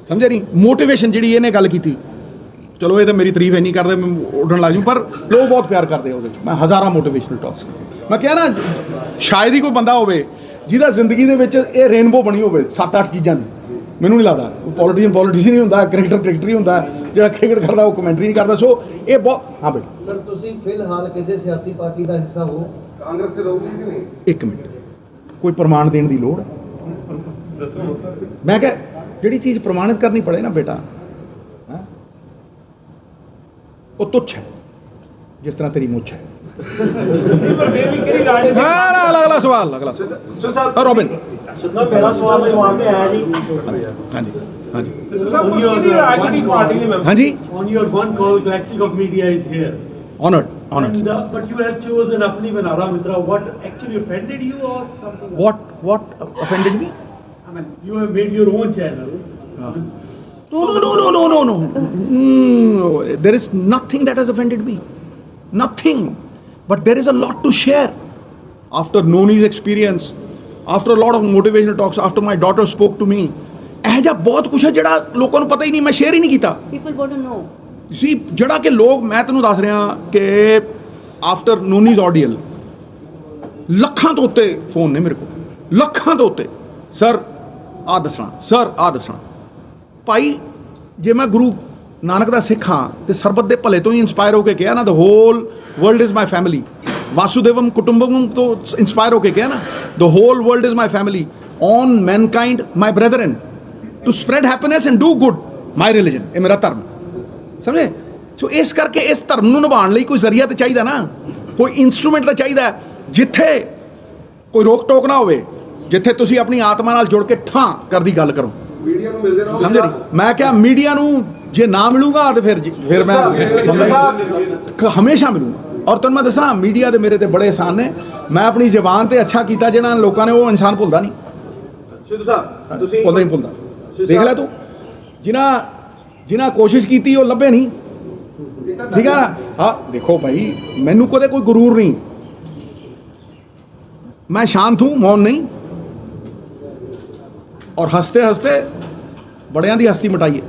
ਸਮਝਿਆ ਨਹੀਂ। ਮੋਟੀਵੇਸ਼ਨ ਜਿਹੜੀ ਇਹਨੇ ਗੱਲ ਕੀਤੀ, ਚਲੋ ਇਹ ਤਾਂ ਮੇਰੀ ਤਾਰੀਫ ਇੰਨੀ ਕਰਦੇ ਮੈਂ ਉੱਡਣ ਲੱਗ ਜੂ, ਪਰ ਲੋਕ ਬਹੁਤ ਪਿਆਰ ਕਰਦੇ ਆ ਉਹਦੇ 'ਚ। ਮੈਂ ਹਜ਼ਾਰਾਂ ਮੋਟੀਵੇਸ਼ਨਲ ਟਾਕਸ, ਮੈਂ ਕਿਹਾ ਨਾ ਸ਼ਾਇਦ ਹੀ ਕੋਈ ਬੰਦਾ ਹੋਵੇ ਜਿਹਦਾ ਜ਼ਿੰਦਗੀ ਦੇ ਵਿੱਚ ਇਹ ਰੇਨਬੋ ਬਣੀ ਹੋਵੇ 7-8 ਚੀਜ਼ਾਂ ਦੀ। ਮੈਨੂੰ ਨਹੀਂ ਲੱਗਦਾ ਪੋਲੀਟੀਸ਼ੀਅਨ ਹੀ ਹੁੰਦਾ, ਕ੍ਰਿਕਟਰ ਹੀ ਹੁੰਦਾ, ਜਿਹੜਾ ਕ੍ਰਿਕਟ ਕਰਦਾ ਉਹ ਕਮੈਂਟਰੀ ਨਹੀਂ ਕਰਦਾ। ਸੋ ਇਹ ਬਹੁਤ ਹਾਂ ਬੇਟਾ ਸਰ ਤੁਸੀਂ ਫਿਲਹਾਲ ਕਿਸੇ ਸਿਆਸੀ ਪਾਰਟੀ ਦਾ ਹਿੱਸਾ ਹੋ? ਕਾਂਗਰਸ ਤੇ ਰਹੋਗੇ ਕਿ ਨਹੀਂ? ਇੱਕ ਮਿੰਟ, ਕੋਈ ਪ੍ਰਮਾਣ ਦੇਣ ਦੀ ਲੋੜ ਹੈ? ਮੈਂ ਕਿਹਾ ਜਿਹੜੀ ਚੀਜ਼ ਪ੍ਰਮਾਣਿਤ ਕਰਨੀ ਪੜੇ ਨਾ ਬੇਟਾ, ਉਹ ਤੁੱਛ ਹੈ, ਜਿਸ ਤਰ੍ਹਾਂ ਤੇਰੀ ਮੁੱਛ ਹੈ। ਅਗਲਾ ਸਵਾਲ ਰੋਬਿਨ। ਮੇਰਾ ਸਵਾਲ ਦਾ ਜਵਾਬ ਨਹੀਂ ਆਇਆ ਜੀ। ਹਾਂਜੀ ਹਾਂਜੀ। On your one call, Galaxy of Media is here. honored And, but you have chosen Apni Banara Mitra. What actually offended you or something? what offended me? I mean, you have made your own channel. No. There is nothing that has offended me. Nothing. But there is a lot to share. After Noni's experience, after a lot of motivational talks, after my daughter spoke to me, ਇਹ ਜਿਹਾ ਬਹੁਤ ਕੁਛ ਹੈ ਜਿਹੜਾ ਲੋਕਾਂ ਨੂੰ ਪਤਾ ਹੀ ਨਹੀਂ, ਮੈਂ ਸ਼ੇਅਰ ਹੀ ਨਹੀਂ ਕੀਤਾ। People want to know. ਸੀ ਜਿਹੜਾ ਕਿ ਲੋਕ, ਮੈਂ ਤੈਨੂੰ ਦੱਸ ਰਿਹਾ ਕਿ ਆਫਟਰ ਨੋਨੀਜ਼ ਆਡੀਅਲ ਲੱਖਾਂ ਤੋਂ ਉੱਤੇ ਫੋਨ ਨੇ ਮੇਰੇ ਕੋਲ, ਲੱਖਾਂ ਤੋਂ ਉੱਤੇ। ਸਰ ਆਹ ਦੱਸਣਾ ਭਾਈ, ਜੇ ਮੈਂ ਗੁਰੂ ਨਾਨਕ ਦਾ ਸਿੱਖ ਹਾਂ ਤੇ ਸਰਬਤ ਦੇ ਭਲੇ ਤੋਂ ਹੀ ਇੰਸਪਾਇਰ ਹੋ ਕੇ ਕਿਹਾ ਨਾ, the whole world is my family, ਵਾਸੁਦੇਵਮ ਕੁਟੁੰਬਕਮ ਤੋਂ ਇੰਸਪਾਇਰ ਹੋ ਕੇ ਕਿਹਾ ਨਾ, the whole world is my family, on mankind my brethren, to spread happiness and do good, my religion, ਇਹ ਮੇਰਾ ਧਰਮ, ਸਮਝੇ। ਸੋ ਇਸ ਕਰਕੇ ਇਸ ਧਰਮ ਨੂੰ ਨਿਭਾਉਣ ਲਈ ਕੋਈ ਜ਼ਰੀਆ ਤਾਂ ਚਾਹੀਦਾ ਨਾ, ਕੋਈ ਇਨਸਟਰੂਮੈਂਟ ਤਾਂ ਚਾਹੀਦਾ, ਜਿੱਥੇ ਕੋਈ ਰੋਕ ਟੋਕ ਨਾ ਹੋਵੇ, ਜਿੱਥੇ ਤੁਸੀਂ ਆਪਣੀ ਆਤਮਾ ਨਾਲ ਜੁੜ ਕੇ ਠਾਂ ਕਰਦੀ ਗੱਲ ਕਰੋ। ਮੀਡੀਆ ਨੂੰ ਮਿਲਦੇ ਰਹੋ, ਸਮਝੇ ਨਹੀਂ। ਮੈਂ ਕਿਹਾ ਮੀਡੀਆ ਨੂੰ ਜੇ ਨਾ ਮਿਲੂਗਾ ਤੇ ਫਿਰ ਮੈਂ ਹਮੇਸ਼ਾ ਮਿਲੂੰਗਾ। ਔਰ ਤੁਹਾਨੂੰ ਮੈਂ ਦੱਸਾਂ, ਮੀਡੀਆ ਦੇ ਮੇਰੇ ਤੇ ਬੜੇ ਅਹਿਸਾਨ ਨੇ। ਮੈਂ ਆਪਣੀ ਜ਼ਬਾਨ ਤੇ ਅੱਛਾ ਕੀਤਾ, ਜਿਹੜਾ ਲੋਕਾਂ ਨੇ, ਉਹ ਇਨਸਾਨ ਭੁੱਲਦਾ ਨਹੀਂ। ਸਿੱਧੂ ਸਾਹਿਬ ਤੁਸੀਂ ਭੁੱਲਦਾ ਦੇਖ ਲੈ ਤੂੰ, ਜਿਨ੍ਹਾਂ ਕੋਸ਼ਿਸ਼ ਕੀਤੀ ਉਹ ਲੱਭੇ ਨਹੀਂ, ਠੀਕ ਹੈ ਨਾ। ਹਾਂ ਦੇਖੋ ਭਾਈ, ਮੈਨੂੰ ਕਦੇ ਕੋਈ ਗੁਰੂਰ ਨਹੀਂ, मैं शांत हूं, मौन नहीं, और हंसते हंसते बड़ियां दी हस्ती मिटाइए,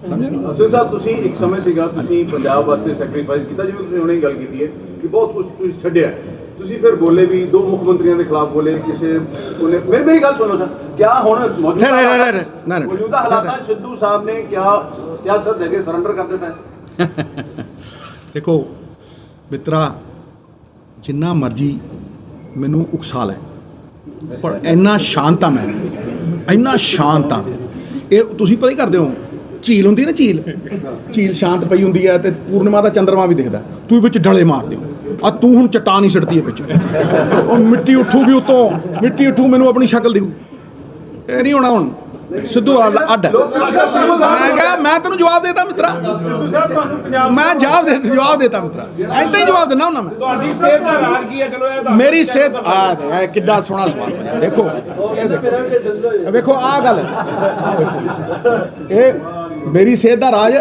समझे ना। ਅਸਲ ਸਾਹਿਬ ਤੁਸੀਂ ਇੱਕ ਸਮੇਂ ਸੀਗਾ, ਤੁਸੀਂ ਪੰਜਾਬ ਵਾਸਤੇ ਸੈਕਰੀਫਾਈਸ ਕੀਤਾ, ਜਿਵੇਂ ਤੁਸੀਂ ਹੁਣੇ ਗੱਲ ਕੀਤੀ ਹੈ ਕਿ ਬਹੁਤ ਕੁਝ ਤੁਸੀਂ ਛੱਡਿਆ, ਤੁਸੀਂ ਫਿਰ ਬੋਲੇ ਵੀ, 2 ਮੁੱਖ ਮੰਤਰੀਆਂ ਦੇ ਖਿਲਾਫ ਬੋਲੇ, ਕਿਸੇ ਉਹਨੇ ਮੇਰੀ ਗੱਲ ਸੁਣੋ ਸਰ, ਕਿਆ ਹੁਣ ਮੌਜੂਦਾ ਹਾਲਾਤਾਂ ਸਿੱਧੂ ਸਾਹਿਬ ਨੇ ਕਿਆ ਸਿਆਸਤ ਦੇ ਕੇ ਸਰੈਂਡਰ ਕਰ ਦਿੱਤਾ ਹੈ? ਦੇਖੋ ਮਿੱਤਰਾ, ਜਿੰਨਾ ਮਰਜੀ ਮੈਨੂੰ ਉਕਸਾ ਲੈ, ਪਰ ਇੰਨਾ ਸ਼ਾਂਤ ਆ, ਮੈਂ ਇੰਨਾ ਸ਼ਾਂਤ ਆ। ਇਹ ਤੁਸੀਂ ਪਤਾ ਹੀ ਕਰਦੇ ਹੋ, ਝੀਲ ਹੁੰਦੀ ਨਾ, ਝੀਲ ਸ਼ਾਂਤ ਪਈ ਹੁੰਦੀ ਹੈ ਤੇ ਪੂਰਨਿਮਾ ਦਾ ਚੰਦਰਮਾ ਵੀ ਦਿਖਦਾ, ਤੂੰ ਵਿੱਚ ਡਲੇ ਮਾਰਦੇ ਹੋ। ਆ ਤੂੰ ਹੁਣ ਚਟਾਨ ਹੀ ਸਿੱਟਦੀ ਹੈ ਵਿੱਚ, ਉਹ ਮਿੱਟੀ ਉੱਠੂਗੀ ਉੱਤੋਂ, ਮਿੱਟੀ ਉੱਠੂ, ਮੈਨੂੰ ਆਪਣੀ ਸ਼ਕਲ ਦਿਖੂ। ਇਹ ਨਹੀਂ ਹੋਣਾ ਹੁਣ। ਸਿੱਧੂ ਅੱਡ ਹੈ। ਮੈਂ ਕਿਹਾ ਮੈਂ ਤੈਨੂੰ ਜਵਾਬ ਦੇਤਾ ਮਿੱਤਰਾ, ਮੈਂ ਜਵਾਬ ਦੇਤਾ ਮਿੱਤਰਾ, ਏਦਾਂ ਹੀ ਜਵਾਬ ਦਿੰਦਾ ਹੁੰਦਾ ਮੈਂ। ਤੁਹਾਡੀ ਸਿਹਤ ਦਾ ਰਾਜ ਕੀ ਹੈ? ਚਲੋ ਇਹ ਤਾਂ ਮੇਰੀ ਸਿਹਤ ਆ, ਕਿੱਡਾ ਸੋਹਣਾ ਸਵਾਲ ਬਣਿਆ। ਦੇਖੋ ਵੇਖੋ ਆਹ ਗੱਲ, ਇਹ ਮੇਰੀ ਸਿਹਤ ਦਾ ਰਾਜ,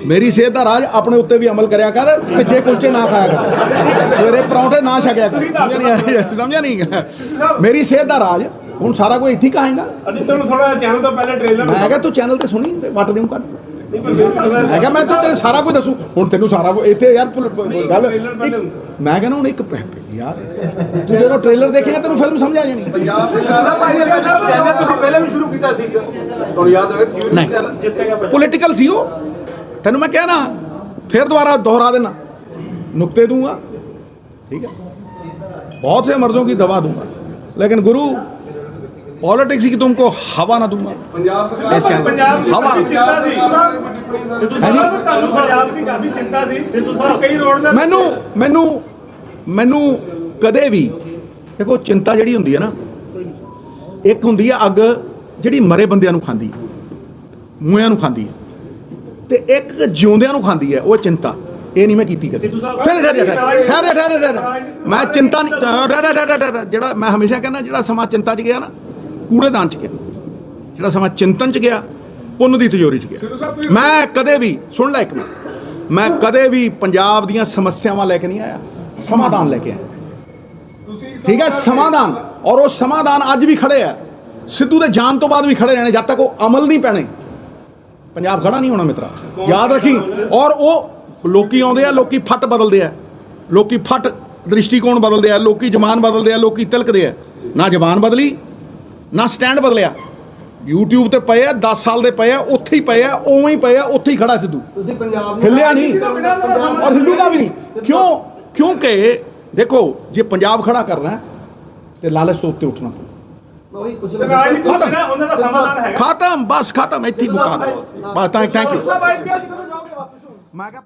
ਮੇਰੀ ਸਿਹਤ ਦਾ ਰਾਜ ਆਪਣੇ ਉੱਤੇ ਵੀ ਅਮਲ ਕਰਿਆ ਕਰ। ਭਿੱਜੇ ਕੁਲਚੇ ਨਾ ਖਾਇਆ ਕਰ, ਸਵੇਰੇ ਪਰੌਂਠੇ ਨਾ ਛਕਿਆ ਕਰ, ਸਮਝਿਆ ਨਹੀਂ। ਮੇਰੀ ਸਿਹਤ ਦਾ ਰਾਜ, ਹੁਣ ਸਾਰਾ ਕੋਈ ਇੱਥੇ ਹੀ ਕਹਾਂਗਾ। ਤੁਹਾਨੂੰ ਥੋੜਾ ਚੈਨਲ ਤੋਂ ਪਹਿਲੇ ਟ੍ਰੇਲਰ ਮੈਂ ਕਿਹਾ ਤੂੰ ਚੈਨਲ ਤੇ ਸੁਣੀ ਤੇ ਵੱਟ ਦੇਉਂ ਕਰ। ਮੈਂ ਕਿਹਾ ਮੈਂ ਤੈਨੂੰ ਸਾਰਾ ਕੁਝ ਦੱਸੂ, ਹੁਣ ਤੈਨੂੰ ਸਾਰਾ ਕੁਝ ਇੱਥੇ ਯਾਰ ਗੱਲ। ਮੈਂ ਕਹਿੰਦਾ ਹੁਣ ਇੱਕ ਯਾਰ, ਤੂੰ ਜਦੋਂ ਟ੍ਰੇਲਰ ਦੇਖੇਗਾ ਤੈਨੂੰ ਫਿਲਮ ਸਮਝ ਆ ਜਾਣੀ। ਪੰਜਾਬ ਦੇ ਚੈਨਲ ਤੁਸੀਂ ਪਹਿਲਾਂ ਵੀ ਸ਼ੁਰੂ ਕੀਤਾ ਸੀ, ਤੁਹਾਨੂੰ ਯਾਦ ਹੋਵੇ ਪੋਲੀਟੀਕਲ ਸੀ ਉਹ, ਤੈਨੂੰ ਮੈਂ ਕਿਹਾ ਨਾ, ਫਿਰ ਦੁਬਾਰਾ ਦੁਹਰਾ ਦੇਣਾ, ਨੁਕਤੇ ਦੂੰਗਾ, ਠੀਕ ਹੈ। बहुत से मर्दों की दवा दूंगा, लेकिन गुरु पॉलिटिक्स की तुमको हवा ना दूंगा। पंजाब इस चैनल सरकार हवा ਮੈਨੂੰ ਕਦੇ ਵੀ ਦੇਖੋ, ਚਿੰਤਾ ਜਿਹੜੀ ਹੁੰਦੀ ਹੈ ਨਾ, ਇੱਕ ਹੁੰਦੀ ਹੈ ਅੱਗ ਜਿਹੜੀ ਮਰੇ ਬੰਦਿਆਂ ਨੂੰ ਖਾਂਦੀ ਹੈ, ਮੂੰਹਾਂ ਨੂੰ ਖਾਂਦੀ ਹੈ, ਤੇ ਇੱਕ ਜਿਉਂਦਿਆਂ ਨੂੰ ਖਾਂਦੀ ਹੈ, ਉਹ ਚਿੰਤਾ। ਇਹ ਨਹੀਂ ਮੈਂ ਕੀਤੀ ਕਦੇ। ਠਹਿਰ ਮੈਂ ਚਿੰਤਾ ਨਹੀਂ, ਜਿਹੜਾ ਮੈਂ ਹਮੇਸ਼ਾ ਕਹਿੰਦਾ, ਜਿਹੜਾ ਸਮਾਂ ਚਿੰਤਾ 'ਚ ਗਿਆ ਨਾ, ਕੂੜੇਦਾਨ 'ਚ ਗਿਆ। ਜਿਹੜਾ ਸਮਾਂ ਚਿੰਤਨ 'ਚ ਗਿਆ, ਪੁੰਨ ਦੀ ਤਿਜੋਰੀ 'ਚ ਗਿਆ। ਮੈਂ ਕਦੇ ਵੀ, ਸੁਣ ਲੈ ਇੱਕ ਮਿੰਟ, ਮੈਂ ਕਦੇ ਵੀ ਪੰਜਾਬ ਦੀਆਂ ਸਮੱਸਿਆਵਾਂ ਲੈ ਕੇ ਨਹੀਂ ਆਇਆ, ਸਮਾਧਾਨ ਲੈ ਕੇ ਆਇਆ। ਠੀਕ ਹੈ, ਸਮਾਧਾਨ। ਔਰ ਉਹ ਸਮਾਧਾਨ ਅੱਜ ਵੀ ਖੜੇ ਆ, ਸਿੱਧੂ ਦੇ ਜਾਣ ਤੋਂ ਬਾਅਦ ਵੀ ਖੜੇ ਰਹਿਣੇ, ਜਦ ਤੱਕ ਉਹ ਅਮਲ ਨਹੀਂ ਪੈਣੇ ਪੰਜਾਬ ਖੜਾ ਨਹੀਂ ਹੋਣਾ ਮਿੱਤਰਾ, ਯਾਦ ਰੱਖੀ। ਔਰ ਉਹ ਲੋਕੀ ਆਉਂਦੇ ਆ, ਲੋਕੀ ਫੱਟ ਬਦਲਦੇ ਆ, ਲੋਕੀ ਫੱਟ ਦ੍ਰਿਸ਼ਟੀਕੋਣ ਬਦਲਦੇ ਆ, ਲੋਕੀ ਜ਼ਬਾਨ ਬਦਲਦੇ ਆ, ਲੋਕੀ ਤਿਲਕਦੇ ਆ। ਨਾ ਜ਼ਬਾਨ ਬਦਲੀ, ਨਾ ਸਟੈਂਡ ਬਦਲਿਆ। YouTube ਤੇ ਪਏ ਆ, 10 ਸਾਲ ਦੇ ਪਏ ਆ, ਉੱਥੇ ਹੀ ਪਏ ਆ, ਉਵੇਂ ਹੀ ਪਏ ਆ, ਉੱਥੇ ਹੀ ਖੜਾ ਸਿੱਧੂ, ਤੁਸੀਂ ਪੰਜਾਬ ਨੂੰ ਹਿੱਲਿਆ ਨਹੀਂ ਔਰ ਹਿੱਲੂਗਾ ਵੀ ਨਹੀਂ। ਕਿਉਂ? ਕਿਉਂਕਿ ਦੇਖੋ, ਜੇ ਪੰਜਾਬ ਖੜਾ ਕਰਨਾ ਹੈ ਤੇ ਲਾਲਚ ਤੋਂ ਉੱਤੇ ਉੱਠਣਾ ਪਊ। ਉਹੀ ਕੁਝ ਉਹਨਾਂ ਦਾ ਸਮਾਧਾਨ ਹੈ। ਖਤਮ, ਬਸ ਖਤਮ, ਇੱਥੇ ਹੀ ਮੁਕਾ ਦੋ ਬਸ। Thank you. ਮੈਂ ਕਿਹਾ